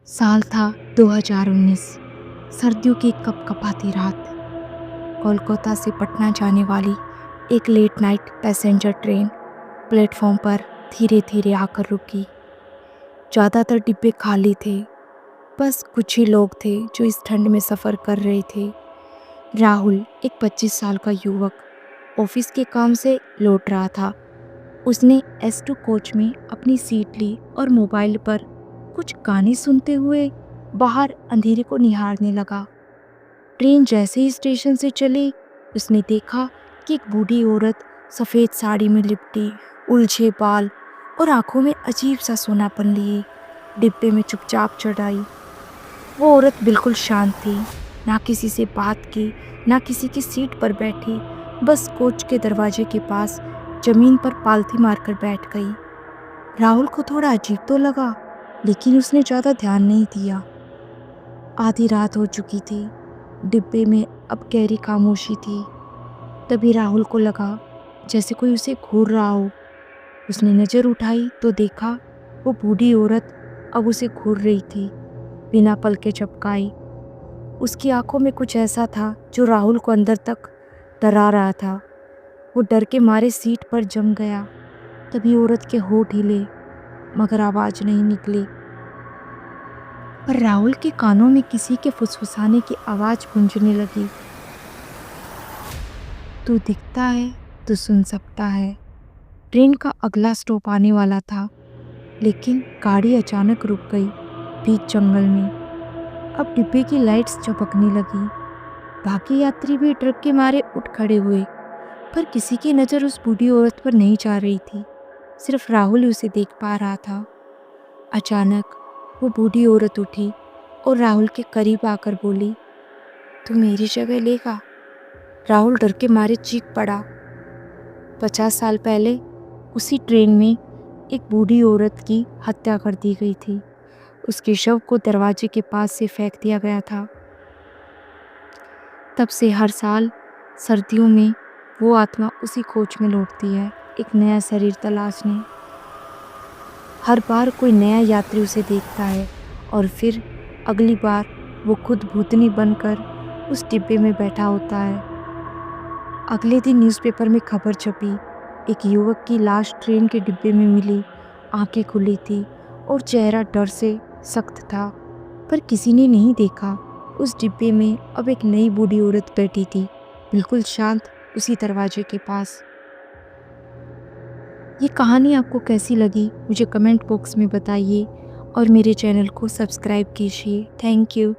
साल था 2019। सर्दियों की कपकपाती रात। कोलकाता से पटना जाने वाली एक late night passenger train platform पर धीरे धीरे आकर रुकी। ज़्यादातर डिब्बे खाली थे, बस कुछ ही लोग थे जो इस ठंड में सफ़र कर रहे थे। राहुल, एक 25 साल का युवक, ऑफिस के काम से लौट रहा था। उसने S2 कोच में अपनी सीट ली और मोबाइल पर कुछ गाने सुनते हुए बाहर अंधेरे को निहारने लगा। ट्रेन जैसे ही स्टेशन से चली, उसने देखा कि एक बूढ़ी औरत सफ़ेद साड़ी में लिपटी, उलझे बाल और आंखों में अजीब सा सोनापन लिए डिब्बे में चुपचाप चढ़ आई। वो औरत बिल्कुल शांत थी, ना किसी से बात की, ना किसी की सीट पर बैठी, बस कोच के दरवाजे के पास जमीन पर पालथी मारकर बैठ गई। राहुल को थोड़ा अजीब तो लगा, लेकिन उसने ज़्यादा ध्यान नहीं दिया। आधी रात हो चुकी थी, डिब्बे में अब गहरी खामोशी थी। तभी राहुल को लगा जैसे कोई उसे घूर रहा हो। उसने नज़र उठाई तो देखा वो बूढ़ी औरत अब उसे घूर रही थी, बिना पलके झपकाए। उसकी आंखों में कुछ ऐसा था जो राहुल को अंदर तक डरा रहा था। वो डर के मारे सीट पर जम गया। तभी औरत के होंठ हिले, मगर आवाज़ नहीं निकली। पर राहुल के कानों में किसी के फुसफुसाने की आवाज़ गूंजने लगी। तू दिखता है तो सुन सकता है। ट्रेन का अगला स्टॉप आने वाला था, लेकिन गाड़ी अचानक रुक गई बीच जंगल में। अब डिब्बे की लाइट्स चमकने लगी। बाकी यात्री भी डर के मारे उठ खड़े हुए, पर किसी की नज़र उस बूढ़ी औरत पर नहीं जा रही थी। सिर्फ राहुल उसे देख पा रहा था। अचानक वो बूढ़ी औरत उठी और राहुल के करीब आकर बोली, तू मेरी जगह लेगा? राहुल डर के मारे चीख पड़ा। 50 साल पहले उसी ट्रेन में एक बूढ़ी औरत की हत्या कर दी गई थी। उसके शव को दरवाजे के पास से फेंक दिया गया था। तब से हर साल सर्दियों में वो आत्मा उसी कोच में लौटती है, एक नया शरीर तलाशने। हर बार कोई नया यात्री उसे देखता है और फिर अगली बार वो खुद भूतनी बनकर उस डिब्बे में बैठा होता है। अगले दिन न्यूज़पेपर में खबर छपी, एक युवक की लाश ट्रेन के डिब्बे में मिली। आंखें खुली थी और चेहरा डर से सख्त था, पर किसी ने नहीं देखा। उस डिब्बे में अब एक नई बूढ़ी औरत बैठी थी, बिल्कुल शांत, उसी दरवाजे के पास। ये कहानी आपको कैसी लगी मुझे कमेंट बॉक्स में बताइए और मेरे चैनल को सब्सक्राइब कीजिए। Thank you.